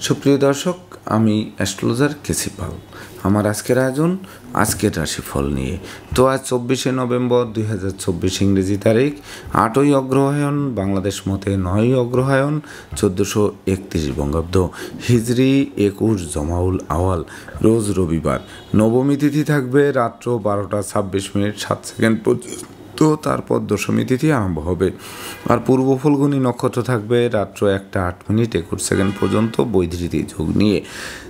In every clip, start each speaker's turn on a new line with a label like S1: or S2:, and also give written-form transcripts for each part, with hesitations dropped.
S1: সুপ্রিয় দর্শক, আমি অ্যাস্ট্রোলজার কেসি পাল। আমার আজকের আয়োজন আজকের রাশিফল নিয়ে। তো আজ 24শে নভেম্বর 2024 ইংরেজি তারিখ, 8ই অগ্রহায়ণ বাংলাদেশ মতে 9ই অগ্রহায়ণ 1431 বঙ্গাব্দ, হিজরি 21 জমাউল আওয়াল, রোজ রবিবার। নবমী তিথি থাকবে রাত্র 12টা 26 মিনিট 7 সেকেন্ড পর্যন্ত, তারপর দশমী তিথি আরম্ভ হবে। আর পূর্ব ফল্গুনী নক্ষত্র থাকবে রাত্র 1টা 8 মিনিট 21 সেকেন্ড পর্যন্ত বৈধৃতি যোগ নিয়ে।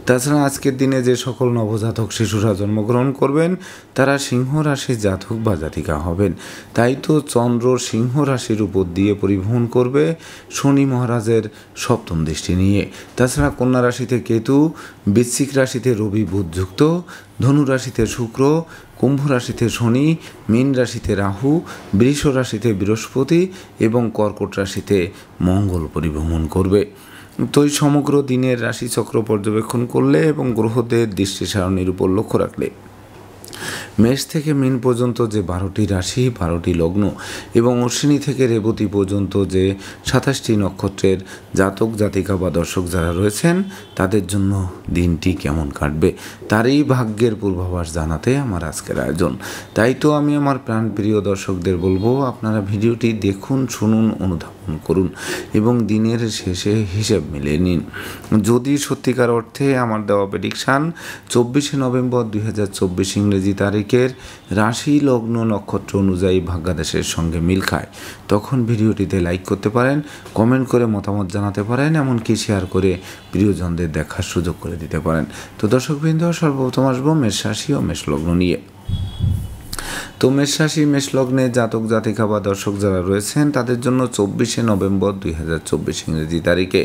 S1: তাছাড়া আজকের দিনে যে সকল নবজাতক শিশুরা জন্মগ্রহণ করবেন তারা সিংহ রাশির জাতক বা জাতিকা হবেন। তাই তো চন্দ্র সিংহ রাশির উপর দিয়ে পরিভ্রমণ করবে শনি মহারাজের সপ্তম দৃষ্টি নিয়ে। তাছাড়া কন্যা রাশিতে কেতু, বৃশ্চিক রাশিতে রবি বুধ যুক্ত, ধনু রাশিতে শুক্র, কুম্ভ রাশিতে শনি, মীন রাশিতে রাহু, বৃষ রাশিতে বৃহস্পতি এবং কর্কট রাশিতে মঙ্গল পরিভ্রমণ করবে। তো এই সমগ্র দিনের রাশিচক্র পর্যবেক্ষণ করলে এবং গ্রহদের দৃষ্টি সারণীর উপর লক্ষ্য রাখলে মেষ থেকে মীন পর্যন্ত যে 12টি রাশি 12টি লগ্ন এবং অশ্বিনী থেকে রেবতী পর্যন্ত যে 27টি নক্ষত্রের জাতক জাতিকা বা দর্শক যারা রয়েছেন তাদের জন্য দিনটি কেমন কাটবে তারই ভাগ্যের পূর্বাভাস জানাতে আমার আজকের আয়োজন। তাই তো আমি আমার প্রাণপ্রিয় দর্শকদের বলবো, আপনারা ভিডিওটি দেখুন, শুনুন, অনুধাবন করুন এবং দিনের শেষে হিসেব মিলিয়ে নিন। যদি সত্যিকার অর্থে আমার দেওয়া প্রেডিকশান 24শে নভেম্বর 2024 ইংরেজি তারিখের রাশি লগ্ন নক্ষত্র অনুযায়ী ভাগ্যাদেশের সঙ্গে মিল খায়, তখন ভিডিওটিতে লাইক করতে পারেন, কমেন্ট করে মতামত জানাতে পারেন, এমনকি শেয়ার করে প্রিয়জনদের দেখার সুযোগ করে দিতে পারেন। তো দর্শকবৃন্দ, সর্বপ্রথম আসবো মেষ রাশি ও মেষ লগ্ন নিয়ে। তো মেষ রাশি মেষ লগ্নে জাতক জাতিকা বা দর্শক যারা রয়েছেন তাদের জন্য 24শে নভেম্বর 2024 ইংরেজি তারিখে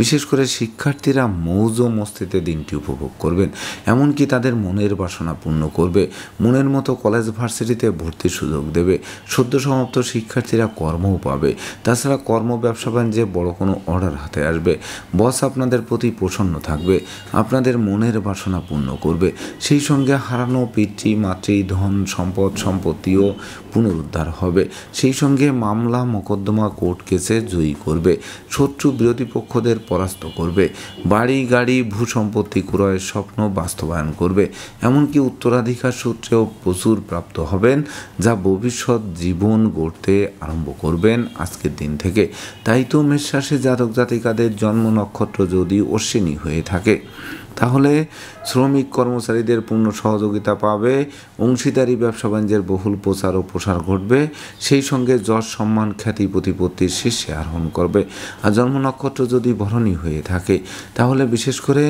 S1: বিশেষ করে শিক্ষার্থীরা মৌজ ও মস্তিতে দিনটি উপভোগ করবেন, এমনকি তাদের মনের বাসনা পূর্ণ করবে। মনের মতো কলেজ ভার্সিটিতে ভর্তির সুযোগ দেবে। সদ্য সমাপ্ত শিক্ষার্থীরা কর্মও পাবে। তাছাড়া কর্ম ব্যবসা বাণিজ্যে বড় কোনো অর্ডার হাতে আসবে। বস আপনাদের প্রতি প্রসন্ন থাকবে, আপনাদের মনের বাসনা পূর্ণ করবে। সেই সঙ্গে হারানো পিতৃ মাতৃ ধন সম্পদ সম্পত্তিও পুনরুদ্ধার হবে। সেই সঙ্গে মামলা মোকদ্দমা কোর্ট কেসে জয়ী করবে। শত্রু বিরোধী পক্ষদের পরাস্ত করবে। বাড়ি গাড়ি ভূ সম্পত্তি ক্রয়ের স্বপ্ন বাস্তবায়ন করবে। এমনকি উত্তরাধিকার সূত্রেও প্রচুর প্রাপ্ত হবেন, যা ভবিষ্যৎ জীবন গড়তে আরম্ভ করবেন আজকের দিন থেকে। তাই তো মেষ রাশি জাতক জাতিকাদের জন্ম নক্ষত্র যদি অশ্বিনী হয়ে থাকে তাহলে শ্রমিক কর্মচারীদের পূর্ণ সহযোগিতা পাবে। অংশীদারি ব্যবসা বাণিজ্যের বহুল প্রচার ও প্রসার ঘটবে। সেই সঙ্গে যশ সম্মান খ্যাতি প্রতিপত্তির শীর্ষে আরোহণ করবে। আর জন্ম নক্ষত্র যদি ভরণী হয়ে থাকে তাহলে বিশেষ করে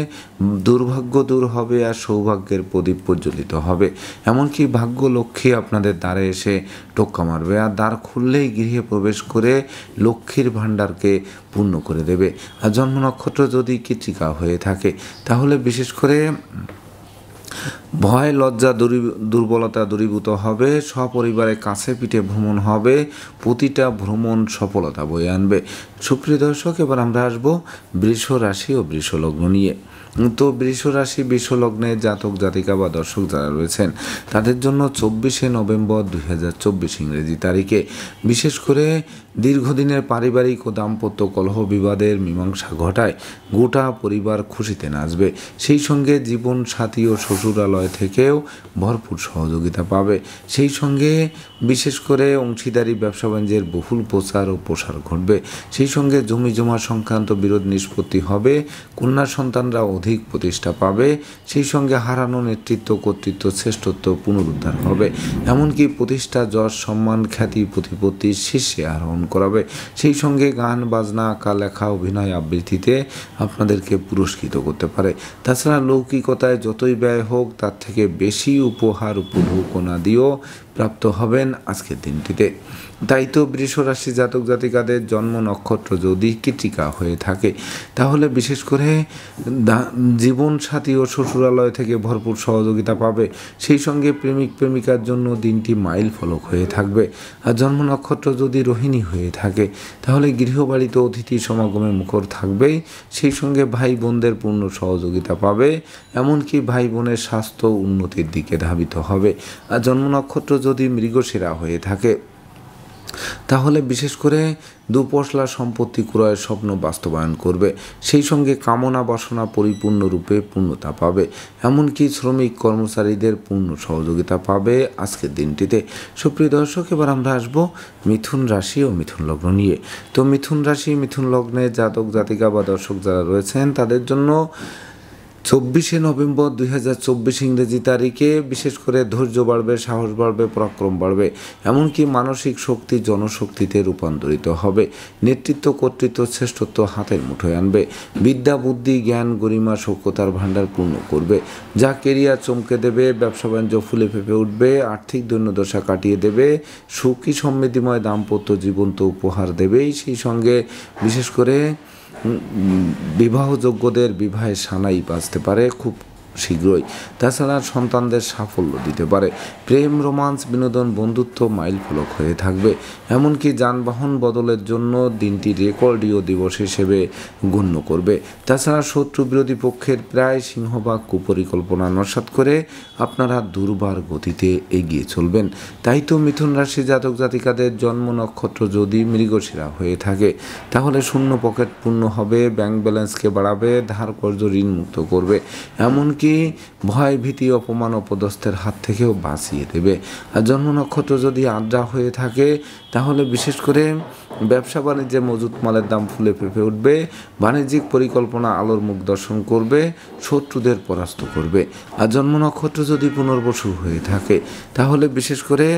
S1: দুর্ভাগ্য দূর হবে আর সৌভাগ্যের প্রদীপ প্রজ্বলিত হবে। এমনকি ভাগ্য লক্ষ্মী আপনাদের দ্বারে এসে টোক্কা মারবে, আর দ্বার খুললেই গৃহে প্রবেশ করে লক্ষ্মীর ভাণ্ডারকে পূর্ণ করে দেবে। আর জন্ম নক্ষত্র যদি কৃত্তিকা হয়ে থাকে তাহলে বিশেষ করে ভয় লজ্জা দুর্বলতা দূরীভূত হবে। সপরিবারে কাছে পিঠে ভ্রমণ হবে। প্রতিটা ভ্রমণ সফলতা বয়ে আনবে। সুপ্রিয় দর্শক, এবার আমরা আসবো বৃষ রাশি ও বৃষ লগ্ন নিয়ে। তো বৃষ রাশি বৃষ লগ্নে জাতক জাতিকা বা দর্শক যারা রয়েছেন তাদের জন্য 24শে নভেম্বর 2024 ইংরেজি তারিখে বিশেষ করে দীর্ঘদিনের পারিবারিক ও দাম্পত্য কলহ বিবাদের মীমাংসা ঘটায় গোটা পরিবার খুশিতে নাচবে। সেই সঙ্গে জীবন সাথী ও শ্বশুরালয় থেকেও ভরপুর সহযোগিতা পাবে। সেই সঙ্গে বিশেষ করে অংশীদারি ব্যবসা বাণিজ্যের বহুল প্রচার ও প্রসার ঘটবে। সেই সঙ্গে জমি জমা সংক্রান্ত বিরোধ নিষ্পত্তি হবে। কন্যা সন্তানরা অধিক প্রতিষ্ঠা পাবে। সেই সঙ্গে হারানো নেতৃত্ব কর্তৃত্ব শ্রেষ্ঠত্ব পুনরুদ্ধার হবে। এমনকি প্রতিষ্ঠা যশ সম্মান খ্যাতি প্রতিপত্তির শীর্ষে আরোহণ করাবে। সেই সঙ্গে গান বাজনা আঁকা লেখা অভিনয় আবৃত্তিতে আপনাদেরকে পুরস্কৃত করতে পারে। তাছাড়া লৌকিকতায় যতই ব্যয় হোক তার থেকে বেশি উপহার উপঢৌকনা দিয়েও প্রাপ্ত হবেন আজকের দিনটিতে। তাই তো বৃষ রাশি জাতক জাতিকাদের জন্ম নক্ষত্র যদি কৃত্তিকা হয়ে থাকে তাহলে বিশেষ করে জীবন সাথী ও শ্বশুরালয় থেকে ভরপুর সহযোগিতা পাবে। সেই সঙ্গে প্রেমিক প্রেমিকার জন্য দিনটি মাইল ফলক হয়ে থাকবে। আর জন্ম নক্ষত্র যদি রোহিণী হয়ে থাকে তাহলে গৃহবাড়িতে অতিথি সমাগমে মুখর থাকবেই। সেই সঙ্গে ভাই বোনদের পূর্ণ সহযোগিতা পাবে। এমনকি ভাই বোনের স্বাস্থ্য উন্নতির দিকে ধাবিত হবে। আর জন্ম নক্ষত্র যদি মৃগশিরা হয়ে থাকে তাহলে বিশেষ করে দুপশলা সম্পত্তি ক্রয়ের স্বপ্ন বাস্তবায়ন করবে, সেই সঙ্গে কামনা বাসনা পরিপূর্ণরূপে পূর্ণতা পাবে। এমনকি শ্রমিক কর্মচারীদের পূর্ণ সহযোগিতা পাবে আজকের দিনটিতে। সুপ্রিয় দর্শক, এবার আমরা আসবো মিথুন রাশি ও মিথুন লগ্ন নিয়ে। তো মিথুন রাশি মিথুন লগ্নে জাতক জাতিকা বা দর্শক যারা রয়েছেন তাদের জন্য 24শে নভেম্বর 2024 ইংরেজি তারিখে বিশেষ করে ধৈর্য বাড়বে, সাহস বাড়বে, পরাক্রম বাড়বে, এমনকি মানসিক শক্তি জনশক্তিতে রূপান্তরিত হবে। নেতৃত্ব কর্তৃত্ব শ্রেষ্ঠত্ব হাতের মুঠোয় আনবে। বিদ্যা বুদ্ধি জ্ঞান গরিমা সভ্যতার ভাণ্ডার পূর্ণ করবে, যা কেরিয়ার চমকে দেবে। ব্যবসা বাণিজ্য ফুলে ফেঁপে উঠবে, আর্থিক দৈন্যদশা কাটিয়ে দেবে, সুখী সমৃদ্ধিময় দাম্পত্য জীবন তো উপহার দেবেই, সেই সঙ্গে বিশেষ করে বিবাহযোগ্যদের বিবাহের সানাই বাজতে পারে খুব শীঘ্রই। তাছাড়া সন্তানদের সাফল্য দিতে পারে। প্রেম রোমান্স বিনোদন বন্ধুত্ব মাইল ফলক হয়ে থাকবে। এমনকি যানবাহন বদলের জন্য দিনটি রেকর্ডীয় দিবস হিসেবে গণ্য করবে। তাছাড়া শত্রু বিরোধী পক্ষের প্রায় সিংহভাগ কুপরিকল্পনা নস্যাৎ করে আপনারা দুর্বার গতিতে এগিয়ে চলবেন। তাই তো মিথুন রাশি জাতক জাতিকাদের জন্ম নক্ষত্র যদি মৃগশিরা হয়ে থাকে তাহলে শূন্য পকেট পূর্ণ হবে, ব্যাংক ব্যালেন্সকে বাড়াবে, ধার কর্জ ঋণ মুক্ত করবে, এমনকি ভয় ভীতি অপমান অপদস্থের হাত থেকেও বাঁচিয়ে দেবে। আর জন্ম নক্ষত্র যদি আদ্রা হয়ে থাকে তাহলে বিশেষ করে ব্যবসা বাণিজ্যে মজুত মালের দাম ফুলে ফেঁপে উঠবে, বাণিজ্যিক পরিকল্পনা আলোর মুখ দর্শন করবে, শত্রুদের পরাস্ত করবে। আর জন্ম নক্ষত্র যদি পুনর্বসু হয়ে থাকে তাহলে বিশেষ করে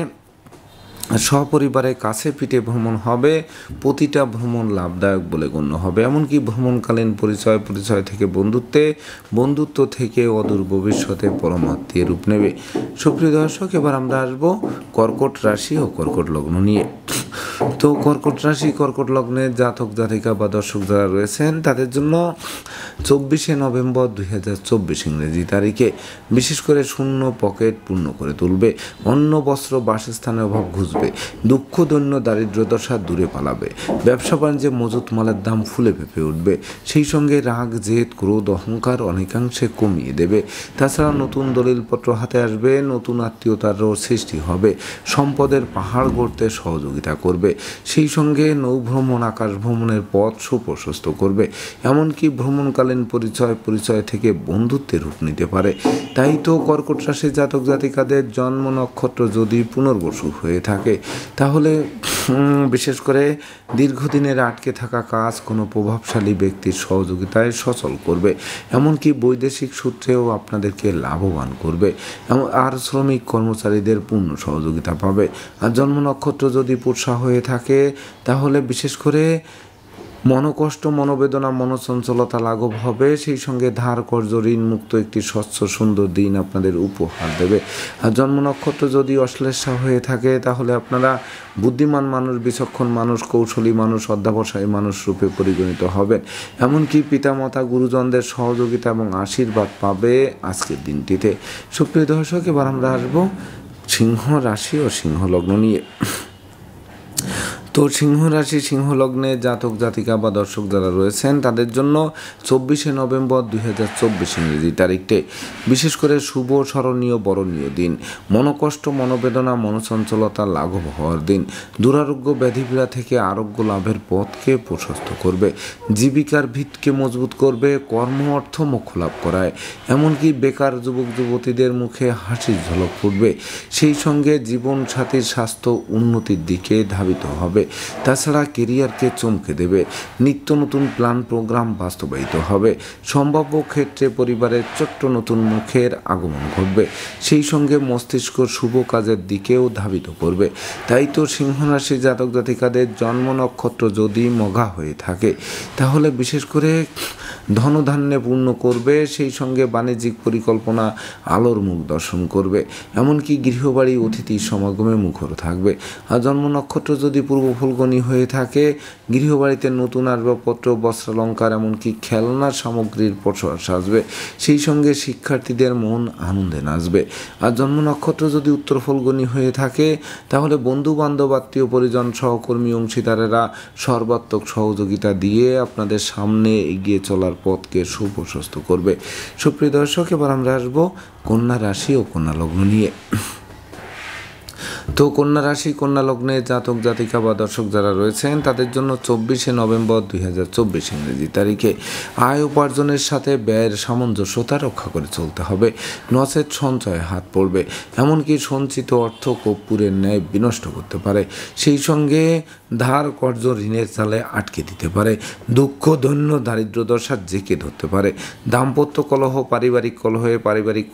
S1: সপরিবারে কাছে পিঠে ভ্রমণ হবে, প্রতিটা ভ্রমণ লাভদায়ক বলে গণ্য হবে। এমনকি ভ্রমণকালীন পরিচয় থেকে বন্ধুত্ব থেকে অদূর ভবিষ্যতে পরমাত্মীয় রূপ নেবে। সুপ্রিয় দর্শক, এবার আমরা আসবো কর্কট রাশি ও কর্কট লগ্ন নিয়ে। তো কর্কট রাশি কর্কট লগ্নে জাতক জাতিকা বা দর্শক যারা রয়েছেন তাদের জন্য 24শে নভেম্বর 2024 ইংরেজি তারিখে বিশেষ করে শূন্য পকেট পূর্ণ করে তুলবে। অন্ন বস্ত্র বাসস্থানের অভাব ঘুচবে, দুঃখ দৈন্য দারিদ্র্যদশা দূরে পালাবে, ব্যবসা বাণিজ্যে মজুত মালের দাম ফুলে ফেঁপে উঠবে, সেই সঙ্গে রাগ জেদ ক্রোধ অহংকার অনেকাংশে কমিয়ে দেবে। তাছাড়া নতুন দলিলপত্র হাতে আসবে, নতুন আত্মীয়তারও সৃষ্টি হবে, সম্পদের পাহাড় গড়তে সহযোগিতা করবে, সেই সঙ্গে নৌভ্রমণ আকাশ ভ্রমণের পথ সুপ্রশস্ত করবে। এমনকি ভ্রমণকালীন পরিচয় থেকে বন্ধুত্বের রূপ নিতে পারে। তাই তো কর্কট রাশি জাতক জাতিকাদের জন্ম নক্ষত্র যদি পুনর্বসু হয়ে থাকে তাহলে বিশেষ করে দীর্ঘদিনের আটকে থাকা কাজ কোনো প্রভাবশালী ব্যক্তির সহযোগিতায় সচল করবে, এমনকি বৈদেশিক সূত্রেও আপনাদেরকে লাভবান করবে, আর শ্রমিক কর্মচারীদের পূর্ণ সহযোগিতা পাবে। আর জন্ম নক্ষত্র যদি পুরসা হয়ে থাকে তাহলে বিশেষ করে মনোকষ্ট মনোবেদনা মনোচঞ্চলতা লাঘব হবে, সেই সঙ্গে ধার কর্জ ঋণ মুক্ত একটি স্বচ্ছ সুন্দর দিন আপনাদের উপহার দেবে। আর জন্ম নক্ষত্র যদি অশ্লেষা হয়ে থাকে তাহলে আপনারা বুদ্ধিমান মানুষ, বিচক্ষণ মানুষ, কৌশলী মানুষ, অধ্যাবসায়ী মানুষ রূপে পরিগণিত হবেন। এমনকি পিতামাতা গুরুজনদের সহযোগিতা এবং আশীর্বাদ পাবে আজকের দিনটিতে। সুপ্রিয় দর্শক, এবার আমরা আসবো সিংহ রাশি ও সিংহ লগ্ন নিয়ে। তো সিংহ রাশি সিংহ লগ্নে জাতক জাতিকা বা দর্শক যারা রয়েছেন তাদের জন্য 24শে নভেম্বর 2024 ইংরেজি তারিখে বিশেষ করে শুভ স্মরণীয় বরণীয় দিন। মনোকষ্ট মনোবেদনা মনোচঞ্চলতা লাঘব হওয়ার দিন। দুরারোগ্য ব্যাধিপীড়া থেকে আরোগ্য লাভের পথকে প্রশস্ত করবে, জীবিকার ভিতকে মজবুত করবে, কর্ম অর্থ মোক্ষ লাভ করায়, এমনকি বেকার যুবক যুবতীদের মুখে হাসির ঝলক ফুটবে, সেই সঙ্গে জীবন সাথীর স্বাস্থ্য উন্নতির দিকে ধাবিত হবে। তাছাড়া কেরিয়ারকে চমকে দেবে, নিত্য নতুন প্ল্যান প্রোগ্রাম বাস্তবায়িত হবে, সম্ভাব্য ক্ষেত্রে পরিবারের ছোট্ট নতুন মুখের আগমন ঘটবে, সেই সঙ্গে মস্তিষ্ক শুভ কাজের দিকেও ধাবিত করবে। তাই তো সিংহ রাশি জাতক জাতিকাদের জন্ম নক্ষত্র যদি মঘা হয়ে থাকে তাহলে বিশেষ করে ধনধান্যে পূর্ণ করবে, সেই সঙ্গে বাণিজ্যিক পরিকল্পনা আলোর মুখ দর্শন করবে, এমনকি গৃহবাড়ি অতিথি সমাগমে মুখর থাকবে। আর জন্ম নক্ষত্র যদি পূর্ব ফুলকণি হয়ে থাকে গৃহবাড়িতে নতুন আসবাবপত্র বস্ত্রালঙ্কার এমনকি খেলনার সামগ্রীর প্রসার সাজবে, সেই সঙ্গে শিক্ষার্থীদের মন আনন্দে নাচবে। আর জন্ম নক্ষত্র যদি উত্তর ফুলকণি হয়ে থাকে তাহলে বন্ধু বান্ধব আত্মীয় পরিজন সহকর্মী অংশীদারেরা সর্বাত্মক সহযোগিতা দিয়ে আপনাদের সামনে এগিয়ে চলার পথকে সুপ্রশস্ত করবে। সুপ্রিয় দর্শক, এবার আমরা আসবো কন্যা রাশি ও কন্যা লগ্ন নিয়ে। তো কন্যা রাশি কন্যা লগ্নে জাতক জাতিকা বা দর্শক যারা রয়েছেন তাদের জন্য 24শে নভেম্বর 2024 ইংরেজি তারিখে আয় উপার্জনের সাথে ব্যয়ের সামঞ্জস্যতা রক্ষা করে চলতে হবে, নচেত সঞ্চয়ে হাত পড়বে। এমনকি সঞ্চিত অর্থ কর্পূরের ন্যায় বিনষ্ট করতে পারে, সেই সঙ্গে ধার কর্জ ঋণের চালে আটকে দিতে পারে, দুঃখ দৈন্য দারিদ্র্যদশা জেঁকে ধরতে পারে। দাম্পত্য কলহ, পারিবারিক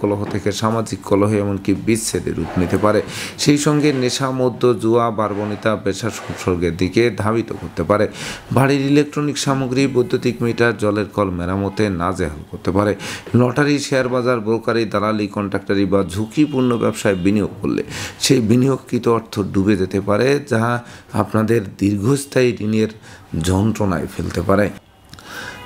S1: কলহ থেকে সামাজিক কলহ, এমনকি বিচ্ছেদের রূপ নিতে পারে। সেই সঙ্গে নেশা, মদ্য, জুয়া, বারবনিতা, পেশা সংসর্গের দিকে ধাবিত করতে পারে। বাড়ির ইলেকট্রনিক সামগ্রী, বৈদ্যুতিক মিটার, জলের কল মেরামতে নাজেহাল করতে পারে। লটারি, শেয়ার বাজার, ব্রোকারি, দালালি, কন্ট্রাক্টারি বা ঝুঁকিপূর্ণ ব্যবসায় বিনিয়োগ করলে সেই বিনিয়োগকৃত অর্থ ডুবে যেতে পারে, যা আপনাদের দীর্ঘস্থায়ী ঋণের যন্ত্রণায় ফেলতে পারে।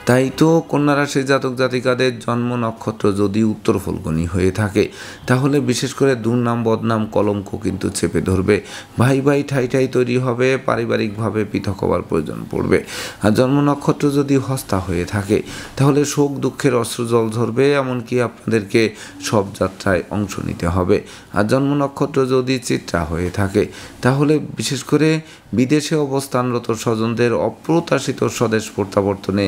S1: তাই তো কন্যা রাশির জাতক জাতিকাদের জন্ম নক্ষত্র যদি উত্তর ফল্গুনী হয়ে থাকে তাহলে বিশেষ করে দুর্নাম, বদনাম, কলঙ্ক কিন্তু চেপে ধরবে। ভাই ভাই ঠাই তৈরি হবে, পারিবারিকভাবে পৃথক হওয়ার প্রয়োজন পড়বে। আর জন্ম নক্ষত্র যদি হস্তা হয়ে থাকে তাহলে শোক দুঃখের অশ্রুজল ঝরবে, এমনকি আপনাদেরকে সব যাত্রায় অংশ নিতে হবে। আর জন্ম নক্ষত্র যদি চিত্রা হয়ে থাকে তাহলে বিশেষ করে বিদেশে অবস্থানরত স্বজনদের অপ্রত্যাশিত স্বদেশ প্রত্যাবর্তনে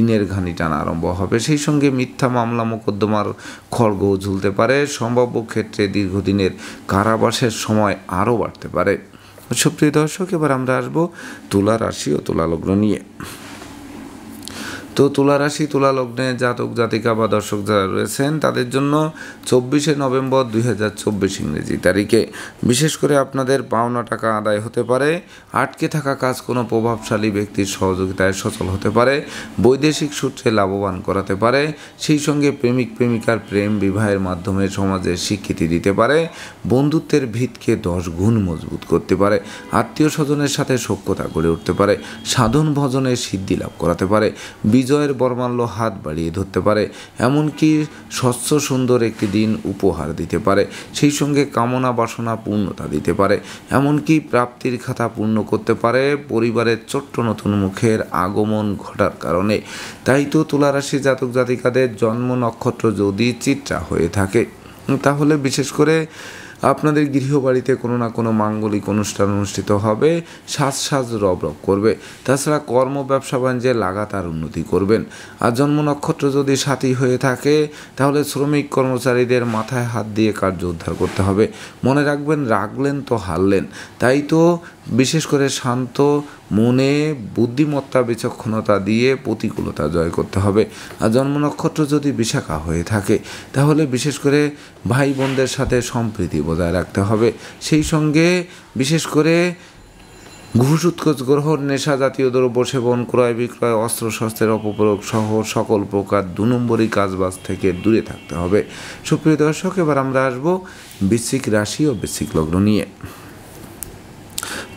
S1: ঋণের ঘানি টানা আরম্ভ হবে। সেই সঙ্গে মিথ্যা মামলা মোকদ্দমার খড়গও ঝুলতে পারে। সম্ভাব্য ক্ষেত্রে দীর্ঘদিনের কারাবাসের সময় আরও বাড়তে পারে। সুপ্রিয় দর্শক, এবার আমরা আসবো তুলা রাশি ও তুলা লগ্ন নিয়ে। তো তুলা রাশি তুলা লগ্নে জাতক জাতিকা বা দর্শক যারা রয়েছেন তাদের জন্য 24শে নভেম্বর 2024 ইংরেজি তারিখে বিশেষ করে আপনাদের পাওনা টাকা আদায় হতে পারে। আটকে থাকা কাজ কোনো প্রভাবশালী ব্যক্তির সহযোগিতায় সচল হতে পারে, বৈদেশিক সূত্রে লাভবান করাতে পারে। সেই সঙ্গে প্রেমিক প্রেমিকার প্রেম বিবাহের মাধ্যমে সমাজে স্বীকৃতি দিতে পারে, বন্ধুত্বের ভিতকে 10 গুণ মজবুত করতে পারে, আত্মীয় স্বজনের সাথে সখ্যতা গড়ে উঠতে পারে, সাধন ভজনের সিদ্ধি লাভ করাতে পারে, বিজয়ের বর্মাল্য হাত বাড়িয়ে ধরতে পারে, এমনকি স্বচ্ছ সুন্দর একটি দিন উপহার দিতে পারে। সেই সঙ্গে কামনা বাসনা পূর্ণতা দিতে পারে, এমনকি প্রাপ্তির খাতা পূর্ণ করতে পারে পরিবারের ছোট্ট নতুন মুখের আগমন ঘটার কারণে। তাই তো তুলা রাশি জাতক জাতিকাদের জন্ম নক্ষত্র যদি চিত্রা হয়ে থাকে তাহলে বিশেষ করে আপনাদের গৃহবাড়িতে কোনো না কোনো মাঙ্গলিক অনুষ্ঠান অনুষ্ঠিত হবে, সাজ রব করবে। তাছাড়া কর্ম, ব্যবসা বাণিজ্যে লাগাতার উন্নতি করবেন। আর জন্ম নক্ষত্র যদি সাথী হয়ে থাকে তাহলে শ্রমিক কর্মচারীদের মাথায় হাত দিয়ে কার্য উদ্ধার করতে হবে। মনে রাখবেন, রাগলেন তো হারলেন। তাই তো বিশেষ করে শান্ত মনে বুদ্ধিমত্তা, বিচক্ষণতা দিয়ে প্রতিকূলতা জয় করতে হবে। আর জন্ম নক্ষত্র যদি বিশাখা হয়ে থাকে তাহলে বিশেষ করে ভাই বোনদের সাথে সম্প্রীতি বজায় রাখতে হবে। সেই সঙ্গে বিশেষ করে ঘুষ, উৎকোচ গ্রহণ, নেশা জাতীয় দ্রব্য সেবন, ক্রয় বিক্রয়, অস্ত্রশস্ত্রের অপপ্রয়োগ সহ সকল প্রকার 2 নম্বরী কাজবাজ থেকে দূরে থাকতে হবে। সুপ্রিয় দর্শক, এবার আমরা আসবো বৃশ্চিক রাশি ও বৃশ্চিক লগ্ন নিয়ে।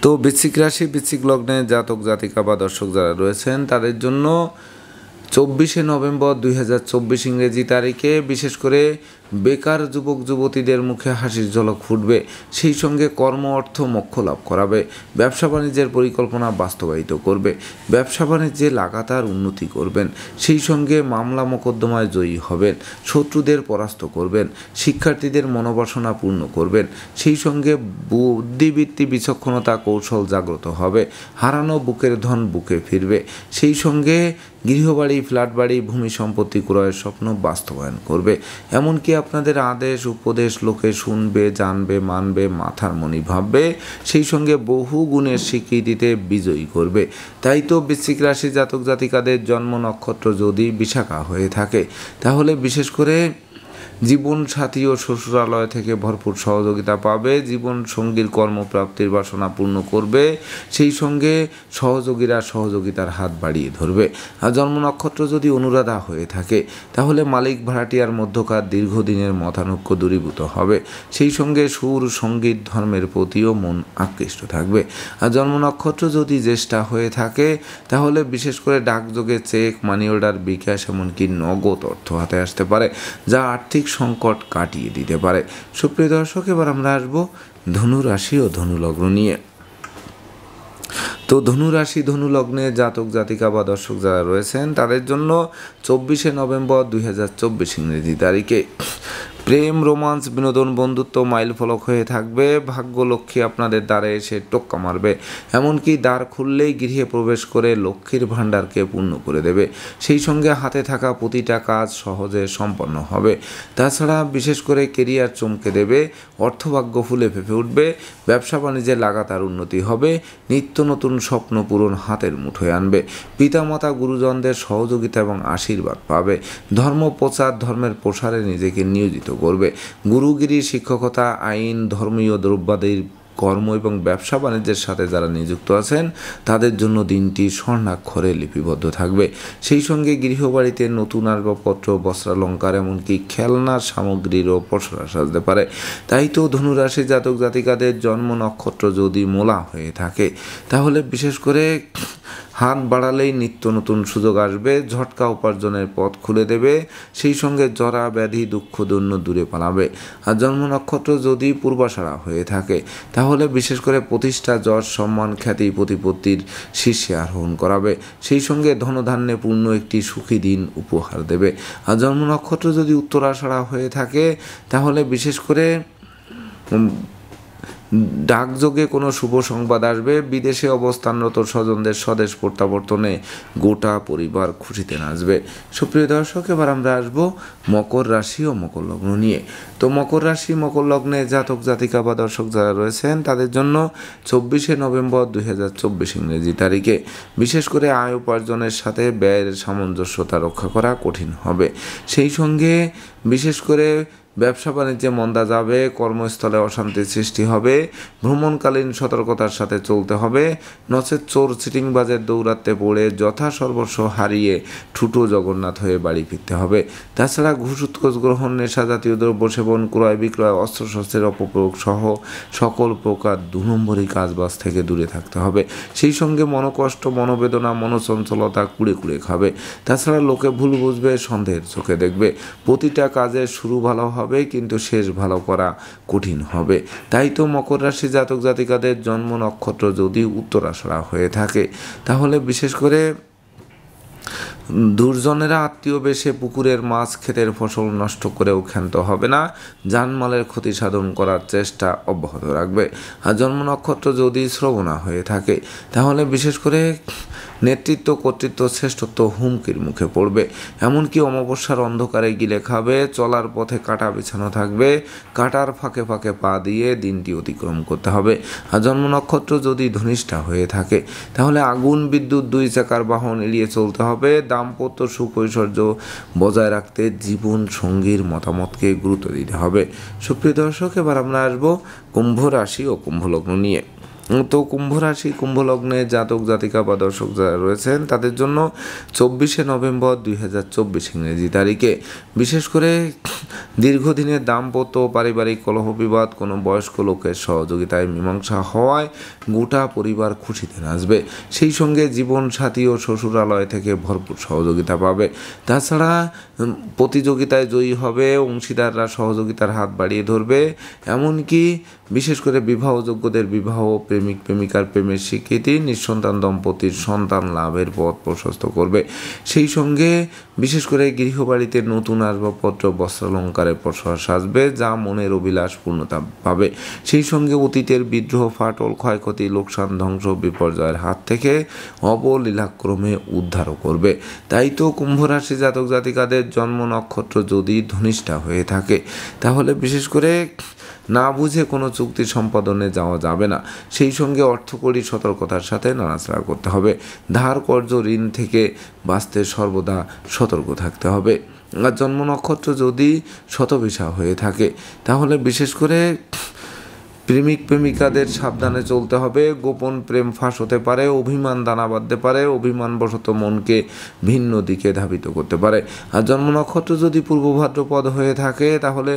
S1: তো বৃশ্চিক রাশি বৃশ্চিক লগ্নে জাতক জাতিকা বা দর্শক যারা রয়েছেন তাদের জন্য 24শে নভেম্বর 2024 ইংরেজি তারিখে বিশেষ করে বেকার যুবক যুবতীদের মুখে হাসির ঝলক ফুটবে। সেই সঙ্গে কর্ম, অর্থ, মোক্ষ লাভ করাবে। ব্যবসা বাণিজ্যের পরিকল্পনা বাস্তবায়িত করবে। ব্যবসা বাণিজ্যে লাগাতার উন্নতি করবেন। সেই সঙ্গে মামলা মোকদ্দমায় জয়ী হবেন, শত্রুদের পরাস্ত করবেন, শিক্ষার্থীদের মনোবাসনা পূর্ণ করবেন। সেই সঙ্গে বুদ্ধিবৃত্তি, বিচক্ষণতা, কৌশল জাগ্রত হবে। হারানো বুকের ধন বুকে ফিরবে। সেই সঙ্গে গৃহবাড়ি, ফ্ল্যাট বাড়ি, ভূমি সম্পত্তি ক্রয়ের স্বপ্ন বাস্তবায়ন করবে। এমনকি আপনাদের আদেশ উপদেশ লোকে শুনবে, জানবে, মানবে, মাথার মণি ভাববে। সেই সঙ্গে বহু গুণের স্বীকৃতিতে বিজয়ী করবে। তাই তো বৃশ্চিক রাশি জাতক জাতিকাদের জন্ম নক্ষত্র যদি বিশাখা হয়ে থাকে তাহলে বিশেষ করে জীবন সাথী ও শ্বশুরালয় থেকে ভরপুর সহযোগিতা পাবে। জীবন সঙ্গীর কর্মপ্রাপ্তির বাসনা পূর্ণ করবে। সেই সঙ্গে সহযোগীরা সহযোগিতার হাত বাড়িয়ে ধরবে। আর জন্ম নক্ষত্র যদি অনুরাধা হয়ে থাকে তাহলে মালিক ভাড়াটিয়ার মধ্যকার দীর্ঘদিনের মতানৈক্য দূরীভূত হবে। সেই সঙ্গে সুর, সঙ্গীত, ধর্মের প্রতিও মন আকৃষ্ট থাকবে। আর জন্ম নক্ষত্র যদি জ্যেষ্ঠা হয়ে থাকে তাহলে বিশেষ করে ডাকযোগে চেক, মানি অর্ডার, বিকাশ, এমনকি নগদ অর্থ হাতে আসতে পারে, যা আর্থিক সংকট কাটিয়ে দিতে পারে। সুপ্রিয় দর্শক, এবার আমরা আসবো ধনু রাশি ও ধনু লগ্ন নিয়ে। তো ধনু রাশি ধনু লগ্নে জাতক জাতিকা বা দর্শক যারা রয়েছেন তাদের জন্য 24শে নভেম্বর 2024 ইংরেজি তারিখে প্রেম, রোমান্স, বিনোদন, বন্ধুত্ব মাইল ফলক হয়ে থাকবে। ভাগ্য লক্ষ্মী আপনাদের দ্বারে এসে টোক্কা মারবে, এমনকি দ্বার খুললেই গৃহে প্রবেশ করে লক্ষ্মীর ভাণ্ডারকে পূর্ণ করে দেবে। সেই সঙ্গে হাতে থাকা প্রতিটা কাজ সহজে সম্পন্ন হবে। তাছাড়া বিশেষ করে কেরিয়ার চমকে দেবে, অর্থভাগ্য ফুলে ফেঁপে উঠবে, ব্যবসা বাণিজ্যে লাগাতার উন্নতি হবে, নিত্য নতুন স্বপ্ন পূরণ হাতের মুঠোয় আনবে। পিতামাতা গুরুজনদের সহযোগিতা এবং আশীর্বাদ পাবে। ধর্ম প্রচার, ধর্মের প্রসারে নিজেকে নিয়োজিত করবে। গুরুগিরি, শিক্ষকতা, আইন, ধর্মীয় দ্রব্যাদির কর্ম এবং ব্যবসা বাণিজ্যের সাথে যারা নিযুক্ত আছেন তাদের জন্য দিনটি স্বর্ণাক্ষরে লিপিবদ্ধ থাকবে। সেই সঙ্গে গৃহবাড়িতে নতুন আসবাবপত্র, বস্ত্রালঙ্কার, এমনকি খেলনার সামগ্রীরও পসরা সাজতে পারে। তাই তো ধনুরাশি জাতক জাতিকাদের জন্ম নক্ষত্র যদি মূলা হয়ে থাকে তাহলে বিশেষ করে হাত বাড়ালেই নিত্য নতুন সুযোগ আসবে, ঝটকা উপার্জনের পথ খুলে দেবে। সেই সঙ্গে জরা, ব্যাধি, দুঃখ, দৈন্য দূরে পালাবে। আর জন্ম নক্ষত্র যদি পূর্বাষাঢ়া হয়ে থাকে তাহলে বিশেষ করে প্রতিষ্ঠা, যশ, সম্মান, খ্যাতি, প্রতিপত্তির শীর্ষে আরোহণ করাবে। সেই সঙ্গে ধনধান্যে পূর্ণ একটি সুখী দিন উপহার দেবে। আর জন্ম নক্ষত্র যদি উত্তরাষাঢ়া হয়ে থাকে তাহলে বিশেষ করে ডাকযোগে কোনো শুভ সংবাদ আসবে। বিদেশে অবস্থানরত স্বজনদের স্বদেশ প্রত্যাবর্তনে গোটা পরিবার খুশিতে নাচবে। সুপ্রিয় দর্শক, এবার আমরা আসবো মকর রাশি ও মকর লগ্ন নিয়ে। তো মকর রাশি, মকর লগ্নে জাতক জাতিকা বা দর্শক যারা রয়েছেন তাদের জন্য 24শে নভেম্বর 2024 ইংরেজি তারিখে বিশেষ করে আয় উপার্জনের সাথে ব্যয়ের সামঞ্জস্যতা রক্ষা করা কঠিন হবে। সেই সঙ্গে বিশেষ করে ব্যবসা বাণিজ্যে মন্দা যাবে, কর্মস্থলে অশান্তির সৃষ্টি হবে, ভ্রমণকালীন সতর্কতার সাথে চলতে হবে, নচেত চোর চিটিংবাজের দৌরাত্মে পড়ে যথাসর্বস্ব হারিয়ে ঠুটো জগন্নাথ হয়ে বাড়ি ফিরতে হবে। তাছাড়া ঘুষ, উৎকোচ গ্রহণ, নেশা জাতীয় দ্রব্য সেবন, ক্রয় বিক্রয়, অস্ত্রশস্ত্রের অপপ্রয়োগ সহ সকল প্রকার 2 নম্বরই কাজবাজ থেকে দূরে থাকতে হবে। সেই সঙ্গে মনোকষ্ট, মনোবেদনা, মনোচঞ্চলতা কুড়ে কুড়ে খাবে। তাছাড়া লোকে ভুল বুঝবে, সন্দেহের চোখে দেখবে। প্রতিটা কাজের শুরু ভালো হবে কিন্তু শেষ ভালো করা কঠিন হবে। তাই তো মকর রাশি জাতক জাতিকাদের জন্ম নক্ষত্র যদি উত্তরাষাঢ়া হয়ে থাকে তাহলে বিশেষ করে দুর্জনেরা আত্মীয় বেশে পুকুরের মাছ, ক্ষেতের ফসল নষ্ট করেও ক্ষান্ত হবে না, জানমালের ক্ষতি সাধন করার চেষ্টা অব্যাহত রাখবে। আর জন্ম নক্ষত্র যদি শ্রবণা হয়ে থাকে তাহলে বিশেষ করে নেতৃত্ব, কর্তৃত্ব, শ্রেষ্ঠত্ব হুমকির মুখে পড়বে। এমনকি অমাবস্যার অন্ধকারে গিলে খাবে, চলার পথে কাঁটা বিছানো থাকবে, কাঁটার ফাঁকে ফাঁকে পা দিয়ে দিনটি অতিক্রম করতে হবে। আর জন্ম নক্ষত্র যদি ধনিষ্ঠা হয়ে থাকে তাহলে আগুন, বিদ্যুৎ, 2 চাকার বাহন এড়িয়ে চলতে হবে। দাম্পত্য সুখ ঐশ্বর্য বজায় রাখতে জীবন সঙ্গীর মতামতকে গুরুত্ব দিতে হবে। সুপ্রিয় দর্শক, এবার আমরা আসবো কুম্ভ রাশি ও কুম্ভ লগ্ন নিয়ে। তো কুম্ভ রাশি, কুম্ভ লগ্নে জাতক জাতিকা বা দর্শক যারা রয়েছেন তাদের জন্য 24শে নভেম্বর 2024 ইংরেজি তারিখে বিশেষ করে দীর্ঘদিনের দাম্পত্য, পারিবারিক কলহ বিবাদ কোনো বয়স্ক লোকের সহযোগিতায় মীমাংসা হওয়ায় গোটা পরিবার খুশিতে নাচবে। সেই সঙ্গে জীবন সাথী ও শ্বশুরালয় থেকে ভরপুর সহযোগিতা পাবে। তাছাড়া প্রতিযোগিতায় জয়ী হবে, অংশীদাররা সহযোগিতার হাত বাড়িয়ে ধরবে। এমনকি বিশেষ করে বিবাহযোগ্যদের বিবাহ, প্রেমিক প্রেমিকার প্রেমের স্বীকৃতি, নিঃসন্তান দম্পতির সন্তান লাভের পথ প্রশস্ত করবে। সেই সঙ্গে বিশেষ করে গৃহবাড়িতে নতুন আসবাবপত্র, বস্ত্রালঙ্কারের পসরা সাজবে যা মনের অভিলাষ পূর্ণতা পাবে। সেই সঙ্গে অতীতের বিদ্রোহ, ফাটল, ক্ষয়ক্ষতি, লোকসান, ধ্বংস, বিপর্যয়ের হাত থেকে অবলীলাক্রমে উদ্ধারও করবে। তাই তো কুম্ভ রাশি জাতক জাতিকাদের জন্ম নক্ষত্র যদি ধনিষ্ঠা হয়ে থাকে তাহলে বিশেষ করে না বুঝে কোনো চুক্তি সম্পাদনে যাওয়া যাবে না। সেই সঙ্গে অর্থকরী সতর্কতার সাথে নাড়াচাড়া করতে হবে। ধার, কর্জ, ঋণ থেকে বাঁচতে সর্বদা সতর্ক থাকতে হবে। আর জন্ম নক্ষত্র যদি শতবিশা হয়ে থাকে তাহলে বিশেষ করে প্রেমিক প্রেমিকাদের সাবধানে চলতে হবে। গোপন প্রেম ফাঁস হতে পারে, অভিমান দানা বাঁধতে পারে, অভিমানবশত মনকে ভিন্ন দিকে ধাবিত করতে পারে। আর জন্ম নক্ষত্র যদি পূর্ব ভাদ্রপদ হয়ে থাকে তাহলে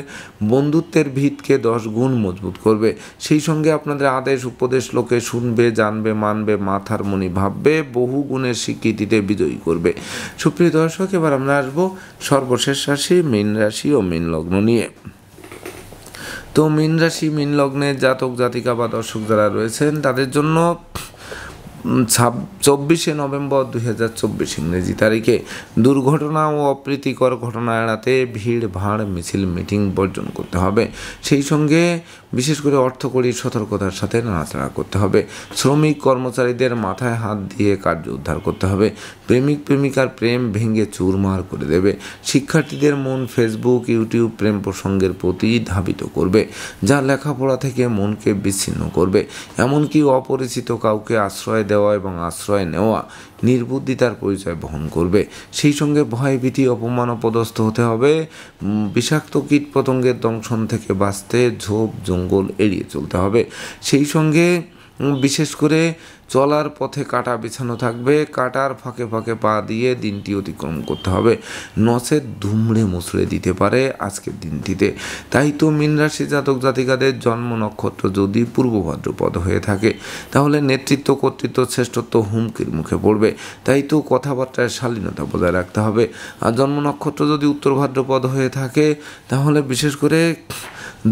S1: বন্ধুত্বের ভিতকে 10 গুণ মজবুত করবে। সেই সঙ্গে আপনাদের আদেশ উপদেশ লোকে শুনবে, জানবে, মানবে, মাথার মনি ভাববে, বহু গুণের স্বীকৃতিতে বিজয়ী করবে। সুপ্রিয় দর্শক, এবার আমরা আসবো সর্বশেষ রাশি মীন রাশি ও মীন লগ্ন নিয়ে। তো মীন রাশি, মীন লগ্নের জাতক জাতিকা বা দর্শক যারা রয়েছেন তাদের জন্য 24শে নভেম্বর 2024 ইংরেজি তারিখে দুর্ঘটনা ও অপ্রীতিকর ঘটনা এড়াতে ভিড় ভাড় মিছিল মিটিং বর্জন করতে হবে। সেই সঙ্গে বিশেষ করে অর্থকরী সতর্কতার সাথে নাড়াচাড়া করতে হবে। শ্রমিক কর্মচারীদের মাথায় হাত দিয়ে কার্য উদ্ধার করতে হবে। প্রেমিক প্রেমিকার প্রেম ভেঙে চুরমার করে দেবে। শিক্ষার্থীদের মন ফেসবুক ইউটিউব প্রেম প্রসঙ্গের প্রতি ধাবিত করবে, যা লেখাপড়া থেকে মনকে বিচ্ছিন্ন করবে। এমনকি অপরিচিত কাউকে আশ্রয় দেওয়া এবং আশ্রয় নেওয়া নির্বুদ্ধিতার পরিচয় বহন করবে। সেই সঙ্গে ভয়ভীতি অপমান অপদস্থ হতে হবে। বিষাক্ত কীটপতঙ্গের দংশন থেকে বাঁচতে ঝোপ জঙ্গল এড়িয়ে চলতে হবে। সেই সঙ্গে বিশেষ করে চলার পথে কাঁটা বিছানো থাকবে, কাঁটার ফাঁকে ফাঁকে পা দিয়ে দিনটি অতিক্রম করতে হবে। নচেত দুমড়ে মুচড়ে দিতে পারে আজকের দিনটিতে। তাই তো মীন রাশি জাতক জাতিকাদের জন্ম নক্ষত্র যদি পূর্ব ভাদ্রপদ হয়ে থাকে, তাহলে নেতৃত্ব কর্তৃত্ব শ্রেষ্ঠত্ব হুমকির মুখে পড়বে। তাই তো কথাবার্তায় শালীনতা বজায় রাখতে হবে। আর জন্ম নক্ষত্র যদি উত্তর ভাদ্রপদ হয়ে থাকে, তাহলে বিশেষ করে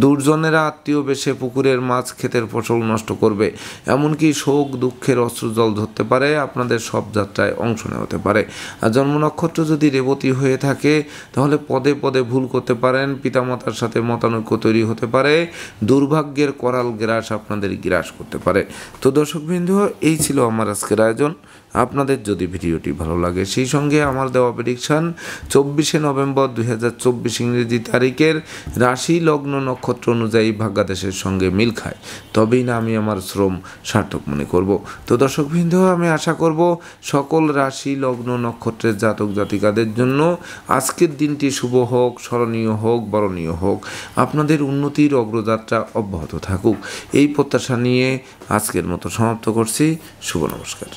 S1: দুর্জনেরা আত্মীয় বেশে পুকুরের মাছ ক্ষেতের ফসল নষ্ট করবে। এমনকি শোক দুঃখের অশ্রুজল ধরতে পারে, আপনাদের সব যাত্রায় অংশ নেওয়াতে পারে। আর জন্ম নক্ষত্র যদি রেবতী হয়ে থাকে, তাহলে পদে পদে ভুল করতে পারেন, পিতামাতার সাথে মতানৈক্য তৈরি হতে পারে, দুর্ভাগ্যের করাল গ্রাস আপনাদের গ্রাস করতে পারে। তো দর্শকবৃন্দ, এই ছিল আমার আজকের আয়োজন। আপনাদের যদি ভিডিওটি ভালো লাগে, সেই সঙ্গে আমার দেওয়া প্রেডিকশান 24শে নভেম্বর 2024 ইংরেজি তারিখের রাশি লগ্ন নক্ষত্র অনুযায়ী ভাগ্যাদেশের সঙ্গে মিল খায়, তবেই না আমি আমার শ্রম সার্থক মনে করব। তো দর্শকবৃন্দ, আমি আশা করব সকল রাশি লগ্ন নক্ষত্রের জাতক জাতিকাদের জন্য আজকের দিনটি শুভ হোক, স্মরণীয় হোক, বরণীয় হোক, আপনাদের উন্নতির অগ্রযাত্রা অব্যাহত থাকুক। এই প্রত্যাশা নিয়ে আজকের মতো সমাপ্ত করছি। শুভ নমস্কার।